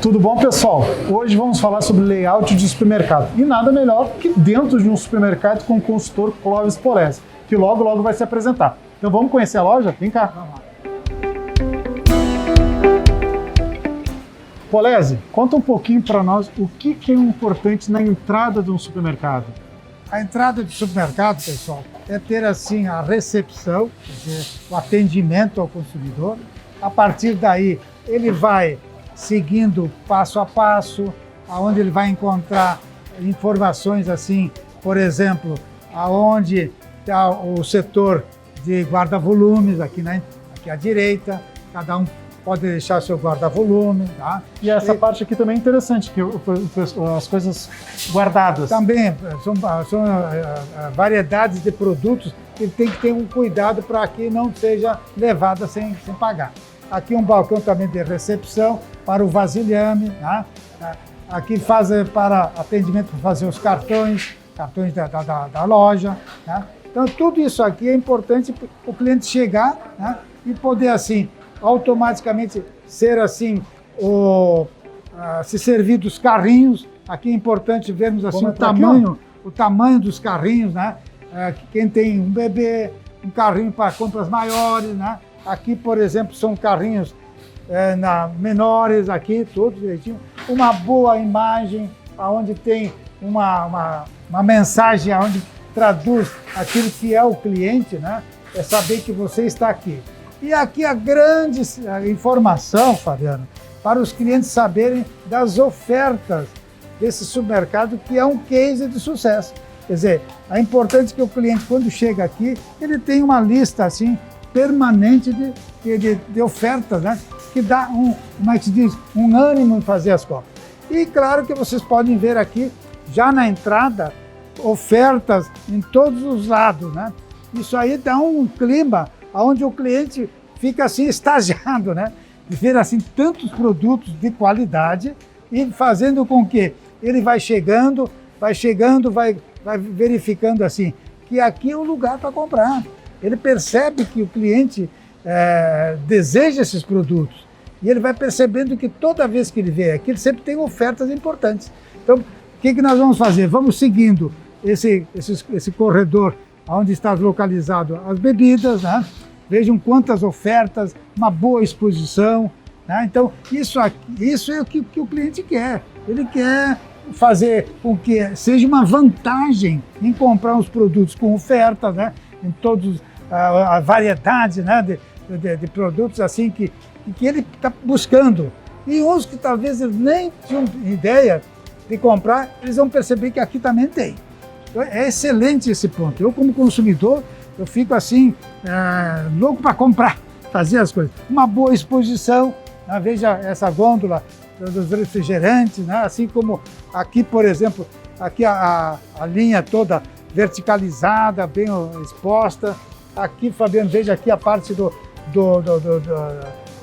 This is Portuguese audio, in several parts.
Tudo bom, pessoal? Hoje vamos falar sobre layout de supermercado. E nada melhor que dentro de um supermercado com o consultor Clóvis Polese, que logo vai se apresentar. Então vamos conhecer a loja? Vem cá. Vamos lá. Polese, conta um pouquinho para nós o que é importante na entrada de um supermercado. A entrada de supermercado, pessoal, é ter assim a recepção, quer dizer, o atendimento ao consumidor. A partir daí, ele vai seguindo passo a passo, aonde ele vai encontrar informações assim, por exemplo, aonde está o setor de guarda-volumes, aqui à direita, cada um pode deixar seu guarda-volume. Tá? E essa parte aqui também é interessante, que as coisas guardadas. Também são variedades de produtos que tem que ter um cuidado para que não seja levada sem pagar. Aqui um balcão também de recepção para o vasilhame, tá? Aqui faz para atendimento para fazer os cartões da loja. Tá? Então tudo isso aqui é importante para o cliente chegar, tá? E poder assim automaticamente ser assim se servir dos carrinhos. Aqui é importante vermos assim o tamanho dos carrinhos, né? Quem tem um bebê, um carrinho para compras maiores, né? Aqui, por exemplo, são carrinhos menores, aqui, todos direitinho. Uma boa imagem, onde tem uma mensagem, onde traduz aquilo que é o cliente, né? É saber que você está aqui. E aqui a grande informação, Fabiano, para os clientes saberem das ofertas desse supermercado, que é um case de sucesso. Quer dizer, é importante que o cliente, quando chega aqui, ele tenha uma lista assim, permanente de ofertas, né? Que dá um ânimo em fazer as compras. E claro que vocês podem ver aqui, já na entrada, ofertas em todos os lados, né? Isso aí dá um clima onde o cliente fica assim extasiado, né? De ver assim tantos produtos de qualidade e fazendo com que ele vai verificando assim que aqui é o lugar para comprar. Ele percebe que o cliente deseja esses produtos e ele vai percebendo que toda vez que ele vem aqui, ele sempre tem ofertas importantes. Então, o que nós vamos fazer? Vamos seguindo esse corredor onde está localizado as bebidas, né? Vejam quantas ofertas, uma boa exposição, né? Então, isso é o que o cliente quer. Ele quer fazer com que seja uma vantagem em comprar os produtos com ofertas, né? Em todos a variedade, né, de produtos assim que ele está buscando. E uns que talvez eles nem tinham ideia de comprar, eles vão perceber que aqui também tem. Então, é excelente esse ponto. Eu, como consumidor, eu fico assim, louco para comprar, fazer as coisas. Uma boa exposição, né? Veja essa gôndola dos refrigerantes, né? Assim como aqui, por exemplo, aqui a linha toda verticalizada, bem exposta. Aqui, Fabiano, veja aqui a parte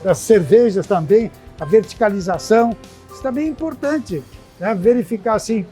das cervejas também, a verticalização. Isso também é importante, né? Verificar assim,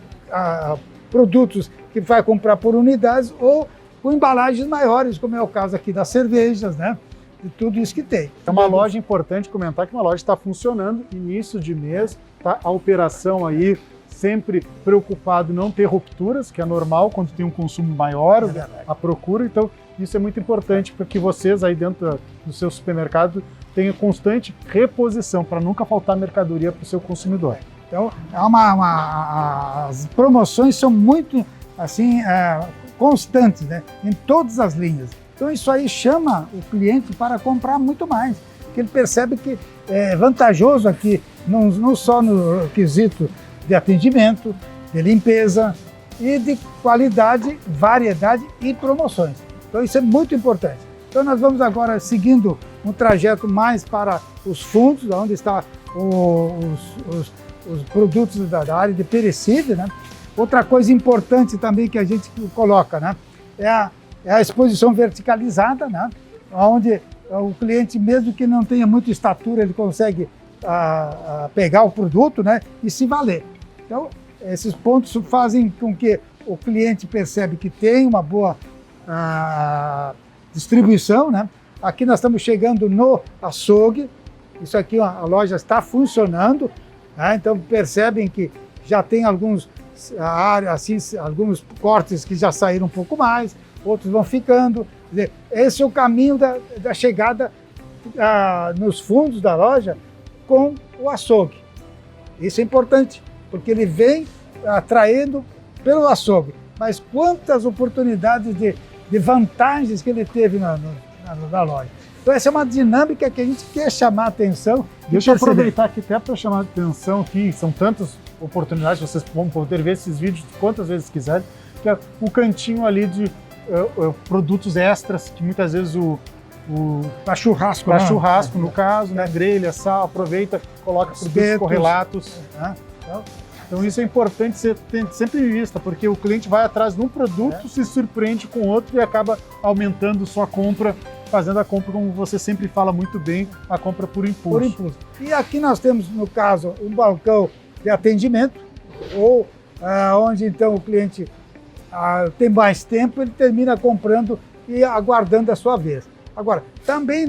produtos que vai comprar por unidades ou com embalagens maiores, como é o caso aqui das cervejas, né? E tudo isso que tem. É uma loja importante comentar que uma loja está funcionando, início de mês, tá? A operação aí sempre preocupado em não ter rupturas, que é normal quando tem um consumo maior, a procura. Então, isso é muito importante para que vocês aí dentro do seu supermercado tenham constante reposição, para nunca faltar mercadoria para o seu consumidor. Então, as promoções são muito assim, constantes, né? Em todas as linhas. Então, isso aí chama o cliente para comprar muito mais, porque ele percebe que é vantajoso aqui, não só no quesito de atendimento, de limpeza e de qualidade, variedade e promoções. Então isso é muito importante. Então nós vamos agora seguindo um trajeto mais para os fundos, onde estão os produtos da área de perecível, né? Outra coisa importante também que a gente coloca, né? É a exposição verticalizada, né? Onde o cliente, mesmo que não tenha muita estatura, ele consegue pegar o produto, né? E se valer. Então, esses pontos fazem com que o cliente percebe que tem uma boa distribuição, né? Aqui nós estamos chegando no açougue. Isso aqui, a loja está funcionando. Né? Então percebem que já tem alguns cortes que já saíram um pouco mais, outros vão ficando. Quer dizer, esse é o caminho da chegada nos fundos da loja com o açougue. Isso é importante, porque ele vem atraindo pelo açougue. Mas quantas oportunidades de vantagens que ele teve na loja. Então essa é uma dinâmica que a gente quer chamar a atenção. Deixa eu aproveitar aqui até para chamar a atenção que são tantas oportunidades, vocês vão poder ver esses vídeos quantas vezes quiserem, que é o cantinho ali de produtos extras, que muitas vezes para churrasco, no caso, né? Grelha, sal, aproveita, coloca produtos correlatos. Então isso é importante ser sempre em vista, porque o cliente vai atrás de um produto, se surpreende com outro e acaba aumentando sua compra, fazendo a compra, como você sempre fala muito bem, a compra por impulso. Por impulso. E aqui nós temos, no caso, um balcão de atendimento, ou onde então o cliente tem mais tempo, ele termina comprando e aguardando a sua vez. Agora, também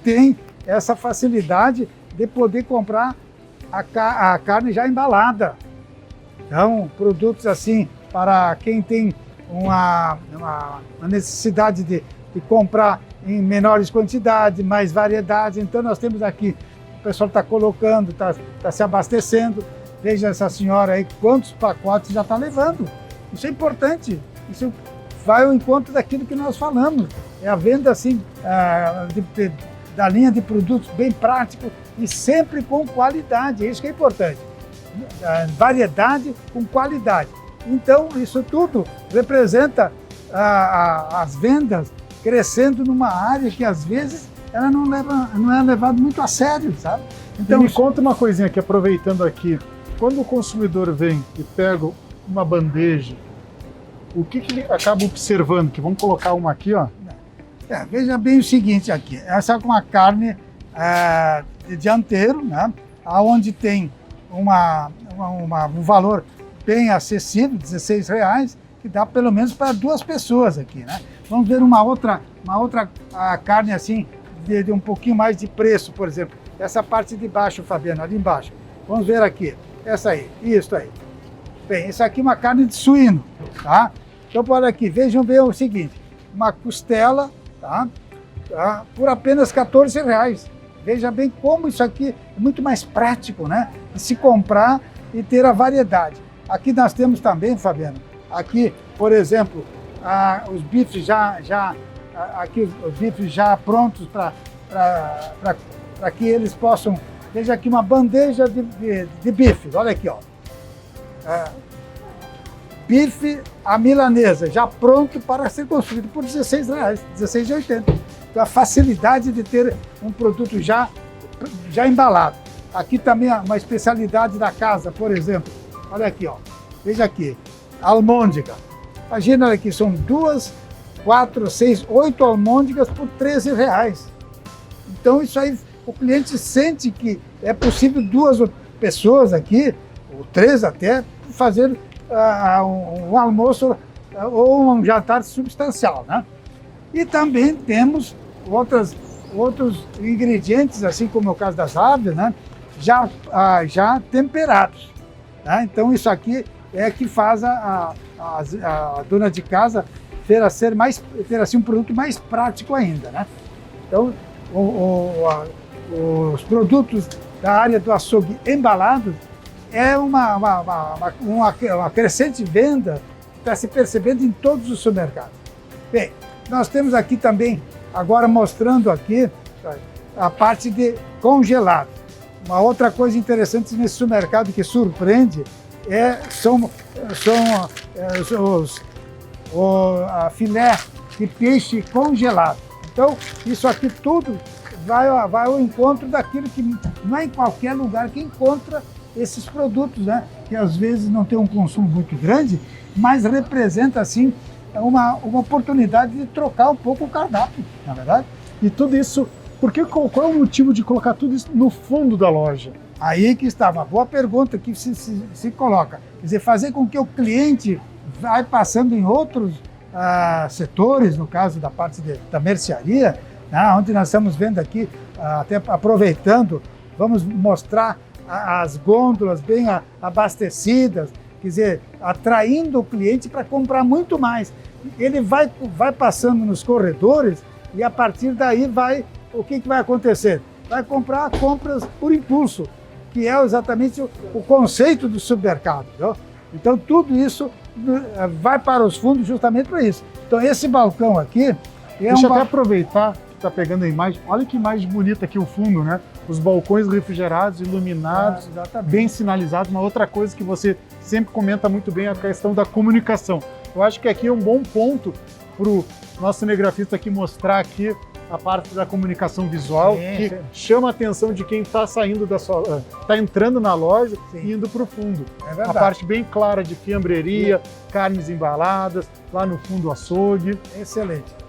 tem essa facilidade de poder comprar a carne já embalada. Então, produtos assim, para quem tem uma necessidade de comprar em menores quantidades, mais variedades. Então, nós temos aqui, o pessoal está colocando, está se abastecendo. Veja essa senhora aí, quantos pacotes já está levando. Isso é importante. Isso vai ao encontro daquilo que nós falamos. É a venda assim, da linha de produtos bem prático e sempre com qualidade. Isso que é importante. Variedade com qualidade. Então, isso tudo representa as vendas crescendo numa área que, às vezes, ela não é levada muito a sério, sabe? Então, me conta uma coisinha aqui, aproveitando aqui. Quando o consumidor vem e pega uma bandeja, o que ele acaba observando? Que vamos colocar uma aqui, ó. Veja bem o seguinte aqui. Essa é uma carne de dianteiro, né? Onde tem um valor bem acessível, R$16, que dá pelo menos para 2 pessoas aqui, né? Vamos ver uma outra carne assim, de um pouquinho mais de preço, por exemplo. Essa parte de baixo, Fabiano, ali embaixo. Vamos ver aqui. Essa aí, isso aí. Bem, isso aqui é uma carne de suíno, tá? Então, olha aqui, vejam bem o seguinte. Uma costela, tá? Por apenas R$14. Veja bem como isso aqui é muito mais prático, né? De se comprar e ter a variedade. Aqui nós temos também, Fabiano, aqui, por exemplo, os bifes os bifes já prontos para que eles possam... Veja aqui uma bandeja de bifes, olha aqui, ó. Bife à milanesa, já pronto para ser consumido por R$16, R$16,80. Então a facilidade de ter um produto já embalado. Aqui também uma especialidade da casa, por exemplo. Olha aqui, ó. Veja aqui, almôndega. Imagina, olha aqui, são 2, 4, 6, 8 almôndegas por R$13. Então isso aí, o cliente sente que é possível 2 pessoas aqui, ou 3 até, fazer um almoço ou um jantar substancial, né? E também temos outros ingredientes, assim como é o caso das aves, né? Já temperados, né? Então isso aqui é que faz a dona de casa ter assim um produto mais prático ainda, né? Então os produtos da área do açougue embalados é uma crescente venda que está se percebendo em todos os supermercados. Bem, nós temos aqui também, agora mostrando aqui, a parte de congelado. Uma outra coisa interessante nesse supermercado que surpreende são a filé de peixe congelado. Então, isso aqui tudo vai ao encontro daquilo que não é em qualquer lugar que encontra esses produtos, né? Que às vezes não tem um consumo muito grande, mas representa, assim, uma oportunidade de trocar um pouco o cardápio, na verdade. E tudo isso, qual é o motivo de colocar tudo isso no fundo da loja? Aí que está, uma boa pergunta que se coloca. Quer dizer, fazer com que o cliente vai passando em outros setores, no caso da parte da mercearia, né, onde nós estamos vendo aqui, até aproveitando, vamos mostrar as gôndolas bem abastecidas, quer dizer, atraindo o cliente para comprar muito mais. Ele vai passando nos corredores e a partir daí o que vai acontecer? Vai comprar compras por impulso, que é exatamente o conceito do supermercado. Entendeu? Então tudo isso vai para os fundos justamente para isso. Então esse balcão aqui... Deixa eu até aproveitar que está pegando a imagem. Olha que imagem bonita aqui o fundo, né? Os balcões refrigerados, iluminados, bem sinalizados. Uma outra coisa que você sempre comenta muito bem é a questão da comunicação. Eu acho que aqui é um bom ponto para o nosso cinegrafista aqui mostrar aqui a parte da comunicação visual, que chama a atenção de quem está saindo está entrando na loja e indo para o fundo. A parte bem clara de fiambreria, carnes embaladas, lá no fundo o açougue. Excelente.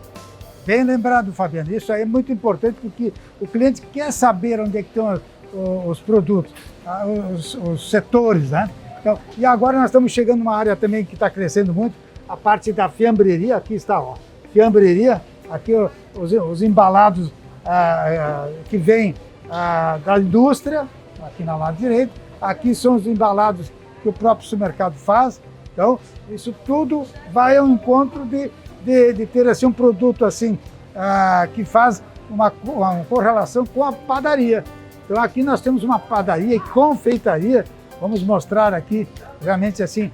Bem lembrado, Fabiano. Isso aí é muito importante porque o cliente quer saber onde é que estão os produtos, os setores, né? Então, e agora nós estamos chegando numa área também que está crescendo muito, a parte da fiambreria. Aqui está, ó, fiambreria. Aqui os embalados que vêm da indústria, aqui na lado direito. Aqui são os embalados que o próprio supermercado faz. Então, isso tudo vai ao encontro de ter assim, um produto assim, que faz uma correlação com a padaria. Então aqui nós temos uma padaria e confeitaria. Vamos mostrar aqui realmente assim,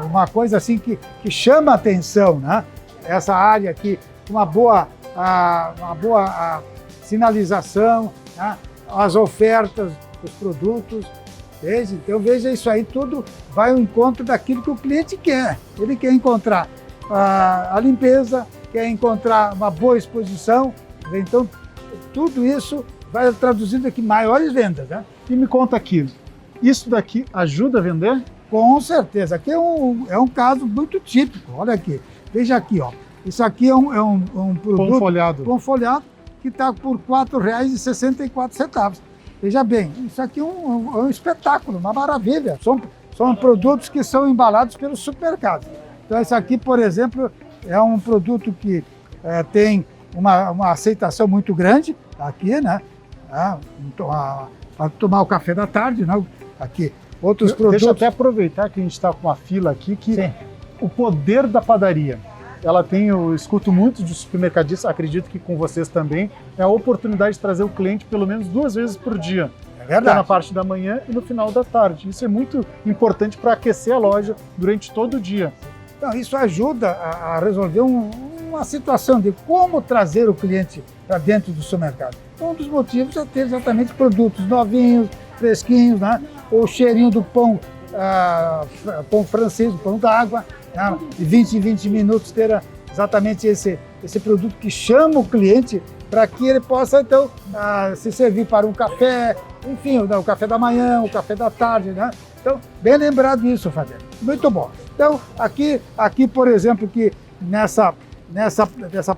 uma coisa assim que chama a atenção, né? Essa área aqui, uma boa sinalização, né? As ofertas dos produtos. Veja? Então veja, isso aí tudo vai ao encontro daquilo que o cliente quer. Ele quer encontrar a limpeza, quer encontrar uma boa exposição. Então tudo isso vai traduzindo aqui maiores vendas, né? E me conta aqui, isso daqui ajuda a vender? Com certeza, aqui é um caso muito típico. Olha aqui, veja aqui, ó. Isso aqui é um produto pão folhado que está por R$ 4,64. Veja bem, isso aqui é um espetáculo, uma maravilha. São produtos que são embalados pelos supermercados. Então, esse aqui, por exemplo, é um produto que tem uma aceitação muito grande aqui, né? Para tomar o café da tarde, né? Aqui, outros produtos. Deixa eu até aproveitar que a gente está com uma fila aqui, que o poder da padaria. Ela tem, eu escuto muito de supermercadistas, acredito que com vocês também, é a oportunidade de trazer o cliente pelo menos 2 vezes por dia. É verdade. Na parte da manhã e no final da tarde. Isso é muito importante para aquecer a loja durante todo o dia. Então, isso ajuda a resolver uma situação de como trazer o cliente para dentro do supermercado. Um dos motivos é ter exatamente produtos novinhos, fresquinhos, né? O cheirinho do pão, pão francês, pão d'água, né? De 20 em 20 minutos ter exatamente esse produto que chama o cliente para que ele possa, então, se servir para um café, enfim, o café da manhã, o café da tarde, né? Então, bem lembrado isso, Fabiano. Muito bom. Então, aqui por exemplo, que nessa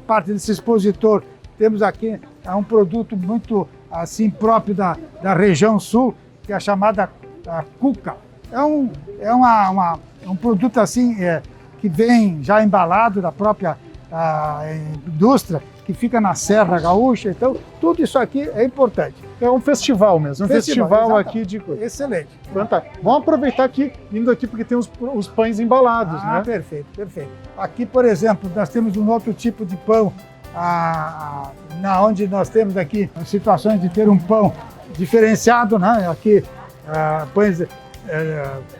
parte desse expositor, temos aqui um produto muito assim próprio da região sul, que é a chamada cuca. É um produto assim que vem já embalado da própria indústria, que fica na Serra Gaúcha. Então, tudo isso aqui é importante. É um festival mesmo, um festival aqui de... Excelente. Fantástico. Vamos aproveitar aqui, indo aqui, porque tem os pães embalados, né? Perfeito, perfeito. Aqui, por exemplo, nós temos um outro tipo de pão, onde nós temos aqui situações de ter um pão diferenciado, né? Aqui, pães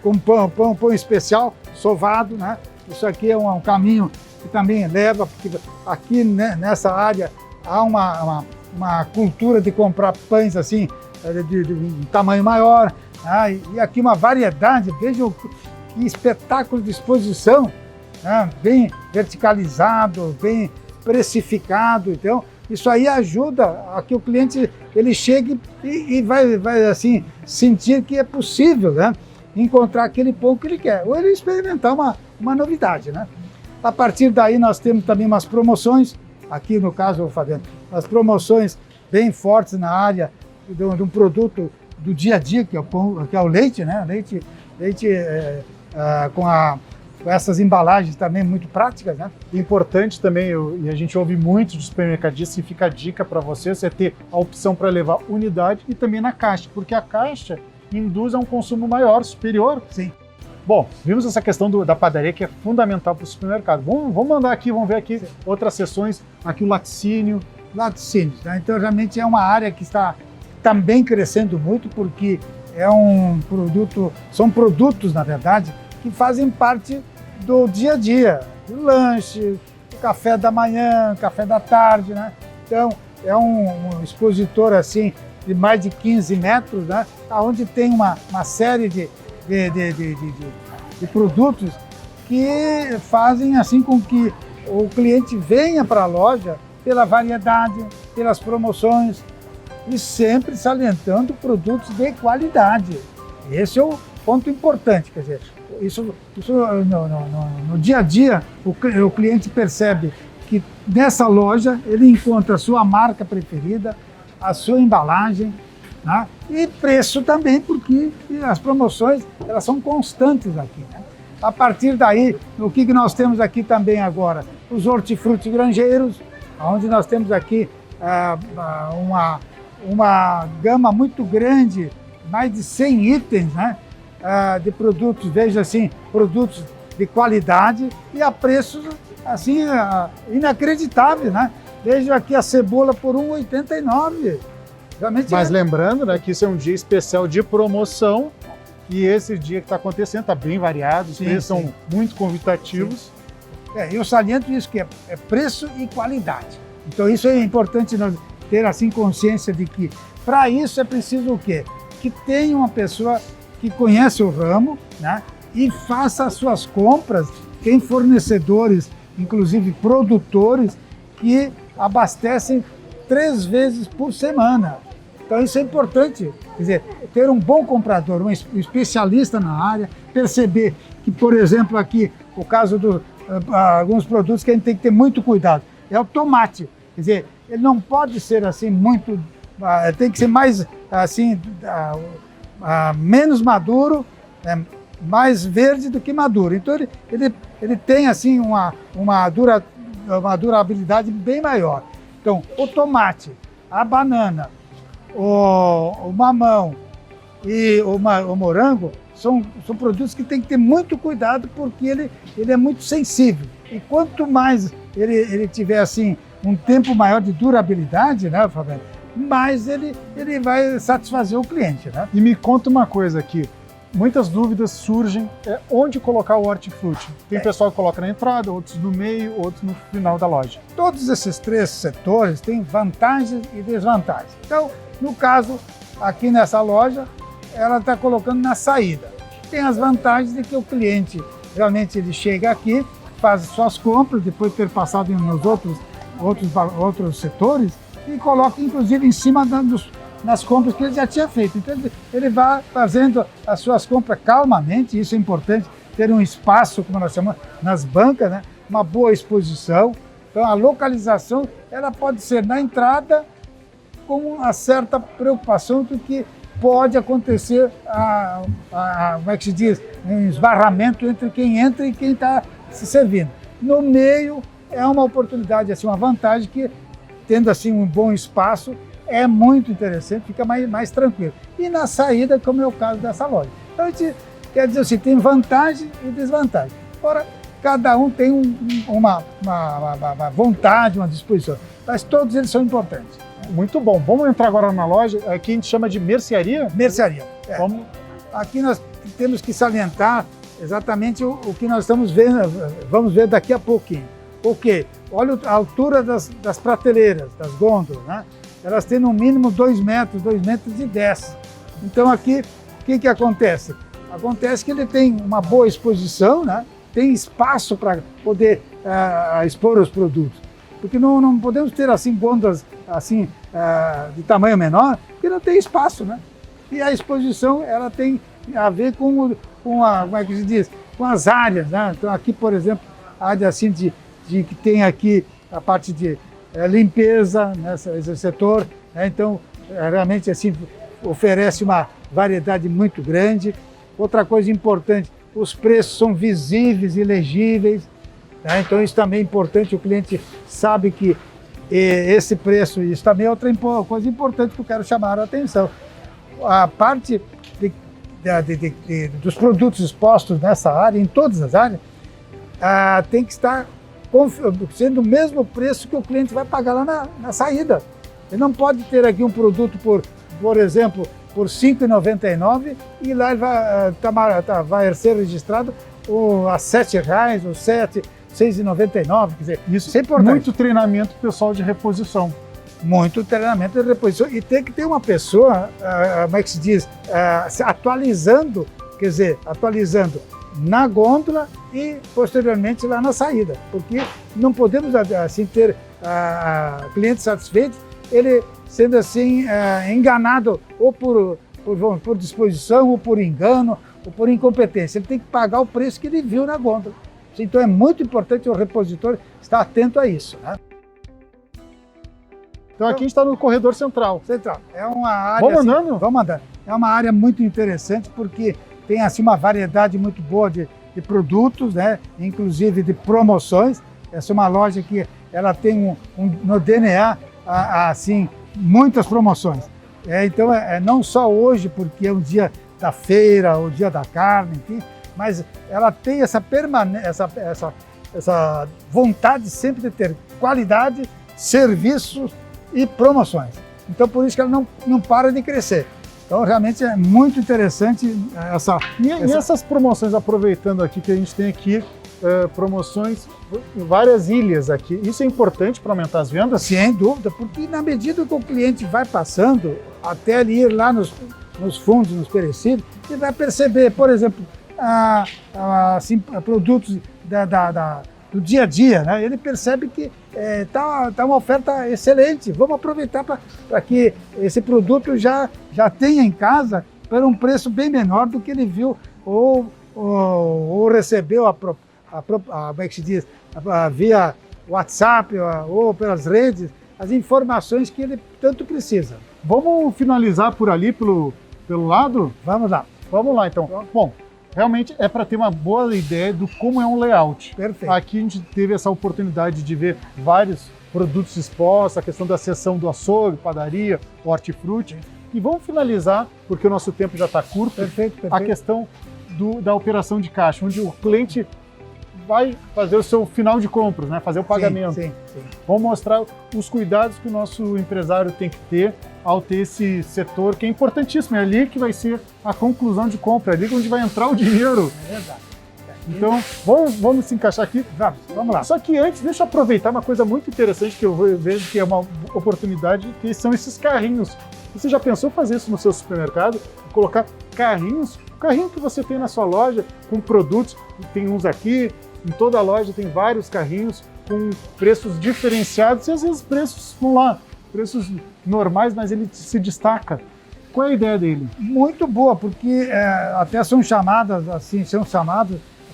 com pão especial, sovado, né? Isso aqui é um caminho que também leva, porque aqui, né, nessa área há uma cultura de comprar pães assim, de tamanho maior, né? E aqui uma variedade, vejam que espetáculo de exposição, né? Bem verticalizado, bem precificado. Então, isso aí ajuda a que o cliente ele chegue e vai assim, sentir que é possível, né? Encontrar aquele pão que ele quer, ou ele experimentar uma novidade, né? A partir daí nós temos também umas promoções, aqui no caso, Fabiano, as promoções bem fortes na área de um produto do dia a dia, que é o pão, que é o leite, né? Leite com essas embalagens também muito práticas, né? Importante também, e a gente ouve muito de supermercadistas, e fica a dica para vocês, é ter a opção para levar unidade e também na caixa, porque a caixa, que induz a um consumo maior, superior. Sim. Bom, vimos essa questão da padaria que é fundamental para o supermercado. Vamos mandar aqui, vamos ver aqui outras seções, aqui o laticínio. Laticínios, né? Então realmente é uma área que está também crescendo muito, porque é um produto, são produtos, na verdade, que fazem parte do dia a dia, do lanche, do café da manhã, café da tarde, né? Então é um expositor assim de mais de 15 metros, né? Onde tem uma série de produtos que fazem assim com que o cliente venha para a loja pela variedade, pelas promoções e sempre salientando produtos de qualidade. Esse é o ponto importante, quer dizer, isso no dia a dia o cliente percebe que nessa loja ele encontra a sua marca preferida, a sua embalagem, né? E preço também, porque as promoções elas são constantes aqui, né? A partir daí, o que nós temos aqui também agora? Os hortifruti granjeiros, onde nós temos aqui uma gama muito grande, mais de 100 itens, né? De produtos, veja assim, produtos de qualidade e a preços assim, inacreditáveis, né? Veja aqui a cebola por R$ 1,89. Mas lembrando, né, que isso é um dia especial de promoção e esse dia que está acontecendo está bem variado, os preços são muito convidativos. Eu saliento isso, que é preço e qualidade. Então isso é importante nós ter assim consciência de que para isso é preciso o quê? Que tenha uma pessoa que conhece o ramo, né, e faça as suas compras. Tem fornecedores, inclusive produtores, que abastecem 3 vezes por semana. Então isso é importante, quer dizer, ter um bom comprador, um especialista na área, perceber que, por exemplo, aqui, o caso de alguns produtos que a gente tem que ter muito cuidado, é o tomate. Quer dizer, ele não pode ser assim muito, tem que ser mais assim, menos maduro, mais verde do que maduro. Então ele tem assim uma durabilidade bem maior. Então, o tomate, a banana, o mamão e o morango são produtos que tem que ter muito cuidado, porque ele é muito sensível. E quanto mais ele tiver assim um tempo maior de durabilidade, né, Fabiano, mais ele vai satisfazer o cliente, né? E me conta uma coisa aqui. Muitas dúvidas surgem, onde colocar o hortifruti. Tem pessoal que coloca na entrada, outros no meio, outros no final da loja. Todos esses 3 setores têm vantagens e desvantagens. Então, no caso, aqui nessa loja, ela está colocando na saída. Tem as vantagens de que o cliente, realmente, ele chega aqui, faz suas compras, depois de ter passado nos outros setores, e coloca, inclusive, em cima nas compras que ele já tinha feito. Então ele vai fazendo as suas compras calmamente, isso é importante, ter um espaço, como nós chamamos, nas bancas, né? Uma boa exposição. Então a localização ela pode ser na entrada, com uma certa preocupação do que pode acontecer, como é que se diz, um esbarramento entre quem entra e quem está se servindo. No meio é uma oportunidade, assim, uma vantagem que, tendo assim um bom espaço, é muito interessante, fica mais tranquilo. E na saída, como é o caso dessa loja. Então a gente quer dizer assim, tem vantagem e desvantagem. Agora, cada um tem uma vontade, uma disposição, mas todos eles são importantes. Muito bom. Vamos entrar agora na loja, aqui a gente chama de mercearia? Mercearia. Aqui nós temos que salientar exatamente o que nós estamos vendo, vamos ver daqui a pouquinho. Porque olha a altura das prateleiras, das gôndolas, né? Elas têm no mínimo 2 metros, 2,10 metros. Então aqui, o que acontece? Acontece que ele tem uma boa exposição, né? Tem espaço para poder expor os produtos. Porque não podemos ter assim gôndolas assim, de tamanho menor, porque não tem espaço, né? E a exposição ela tem a ver com como é que se diz? Com as áreas, né? Então aqui, por exemplo, a área assim de que tem aqui a parte de limpeza nesse setor, né? Então realmente assim oferece uma variedade muito grande. Outra coisa importante, os preços são visíveis e legíveis, né? Então isso também é importante, o cliente sabe que esse preço, isso também é outra coisa importante que eu quero chamar a atenção. A parte dos produtos expostos nessa área, em todas as áreas, tem que estar sendo o mesmo preço que o cliente vai pagar lá na saída. Ele não pode ter aqui um produto, por exemplo, por R$ 5,99 e lá ele vai ser registrado a R$ 7,00, ou R$ 6,99. Quer dizer, isso é importante. Muito treinamento pessoal de reposição. Muito treinamento de reposição. E tem que ter uma pessoa, como é que se diz, atualizando, quer dizer, atualizando na gôndola e posteriormente lá na saída. Porque não podemos assim ter clientes satisfeitos, ele sendo assim enganado ou por disposição, ou por engano, ou por incompetência. Ele tem que pagar o preço que ele viu na gôndola. Então é muito importante o repositor estar atento a isso, né? Então aqui a gente está no corredor central. Central. É uma área... Vamos andando? Assim, vamos andando. É uma área muito interessante porque tem assim uma variedade muito boa de produtos, né? Inclusive de promoções. Essa é uma loja que ela tem no DNA assim muitas promoções. Então não só hoje porque é o dia da feira, o dia da carne, enfim, mas ela tem essa vontade sempre de ter qualidade, serviços e promoções. Então, por isso que ela não para de crescer. Então, realmente é muito interessante essas promoções, aproveitando aqui que a gente tem aqui promoções em várias ilhas aqui. Isso é importante para aumentar as vendas? Sem dúvida, porque na medida que o cliente vai passando, até ele ir lá nos fundos, nos perecíveis, ele vai perceber, por exemplo, assim, produtos do dia a dia, né? Ele percebe que tá uma oferta excelente. Vamos aproveitar para que esse produto já tenha em casa por um preço bem menor do que ele viu ou recebeu como é que se diz, via WhatsApp ou pelas redes, as informações que ele tanto precisa. Vamos finalizar por ali, pelo lado? Vamos lá. Vamos lá, então. Bom, realmente é para ter uma boa ideia do como é um layout. Perfeito. Aqui a gente teve essa oportunidade de ver vários produtos expostos, a questão da seção do açougue, padaria, hortifruti. E vamos finalizar, porque o nosso tempo já está curto, perfeito. A questão da operação de caixa, onde o cliente vai fazer o seu final de compras, né? Fazer o pagamento. Sim. Vamos mostrar os cuidados que o nosso empresário tem que ter ao ter esse setor, que é importantíssimo. É ali que vai ser a conclusão de compra, é ali onde vai entrar o dinheiro. É verdade. Então, vamos se encaixar aqui? Vamos lá. Só que antes, deixa eu aproveitar uma coisa muito interessante que eu vejo que é uma oportunidade, que são esses carrinhos. Você já pensou fazer isso no seu supermercado? Colocar carrinhos? O carrinho que você tem na sua loja com produtos, tem uns aqui, em toda a loja tem vários carrinhos com preços diferenciados e às vezes preços, vamos lá, preços normais, mas ele se destaca. Qual é a ideia dele? Muito boa, porque até são chamados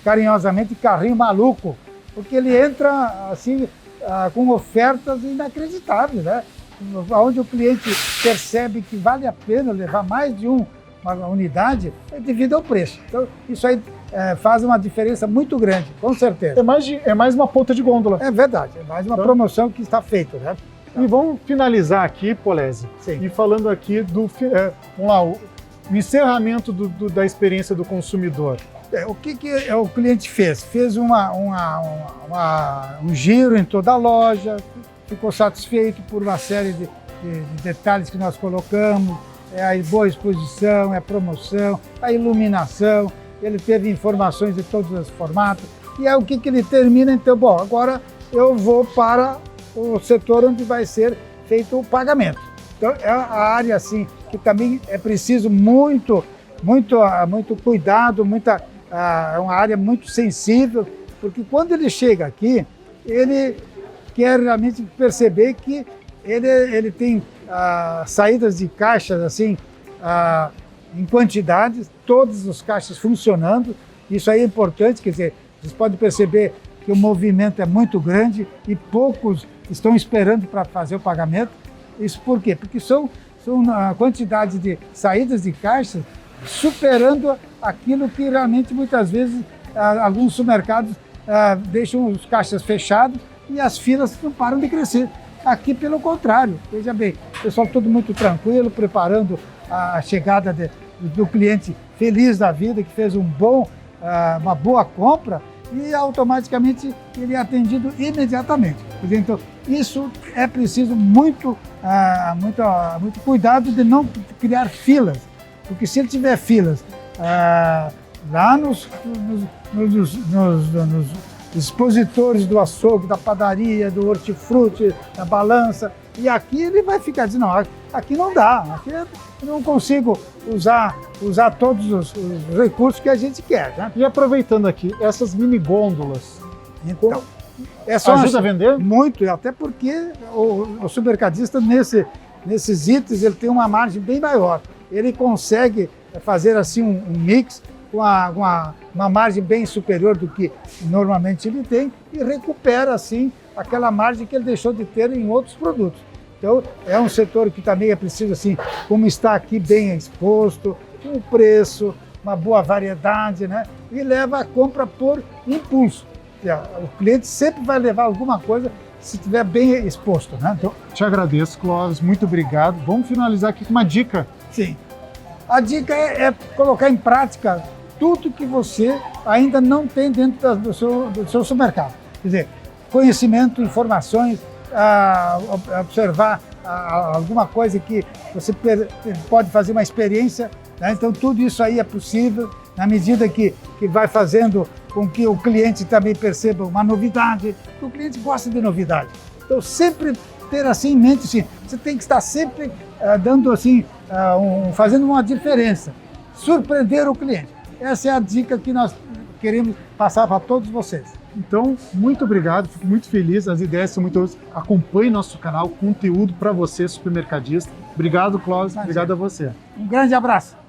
carinhosamente de carrinho maluco, porque ele entra assim com ofertas inacreditáveis, né? Onde o cliente percebe que vale a pena levar mais de uma unidade devido ao preço. Então, isso aí faz uma diferença muito grande, com certeza. É mais uma ponta de gôndola. É verdade, é mais uma promoção que está feita, né? E vamos finalizar aqui, Polese, e falando aqui vamos lá, o encerramento da experiência do consumidor. O que o cliente fez? Fez um giro em toda a loja, ficou satisfeito por uma série de detalhes que nós colocamos, a boa exposição, a promoção, a iluminação, ele teve informações de todos os formatos, e é o que ele termina, então, bom, agora eu vou para o setor onde vai ser feito o pagamento. Então, é a área, assim, que também é preciso muito cuidado, é uma área muito sensível, porque quando ele chega aqui, ele quer realmente perceber que ele tem saídas de caixas assim, em quantidades, todos os caixas funcionando. Isso aí é importante, quer dizer, vocês podem perceber que o movimento é muito grande e poucos estão esperando para fazer o pagamento. Isso por quê? Porque são a quantidade de saídas de caixas superando aquilo que realmente muitas vezes alguns supermercados deixam os caixas fechados e as filas não param de crescer. Aqui, pelo contrário, veja bem, o pessoal todo muito tranquilo, preparando a chegada do cliente feliz da vida, que fez uma boa compra e automaticamente ele é atendido imediatamente. Então, isso é preciso muito cuidado de não criar filas, porque se ele tiver filas lá nos expositores do açougue, da padaria, do hortifruti, da balança, e aqui ele vai ficar dizendo, não, aqui não dá, aqui eu não consigo usar todos os recursos que a gente quer. Né? E aproveitando aqui, essas mini gôndolas, então, ajuda a vender? Muito, até porque o supermercadista, nesses itens, ele tem uma margem bem maior. Ele consegue fazer assim um mix com uma margem bem superior do que normalmente ele tem e recupera assim aquela margem que ele deixou de ter em outros produtos. Então é um setor que também é preciso, assim, como está aqui bem exposto, um preço, uma boa variedade, né? E leva a compra por impulso. O cliente sempre vai levar alguma coisa se estiver bem exposto, né? Então, te agradeço, Clóvis, muito obrigado. Vamos finalizar aqui com uma dica. Sim. A dica é colocar em prática tudo que você ainda não tem dentro do seu supermercado. Quer dizer, conhecimento, informações, observar alguma coisa que você pode fazer uma experiência, né? Então tudo isso aí é possível na medida que vai fazendo com que o cliente também perceba uma novidade, porque o cliente gosta de novidade. Então sempre ter assim em mente, assim, você tem que estar sempre dando assim, fazendo uma diferença, surpreender o cliente. Essa é a dica que nós queremos passar para todos vocês. Então, muito obrigado, fico muito feliz, as ideias são muito boas. Acompanhe nosso canal, conteúdo para você, supermercadista. Obrigado, Clóvis, obrigado a você. Um grande abraço.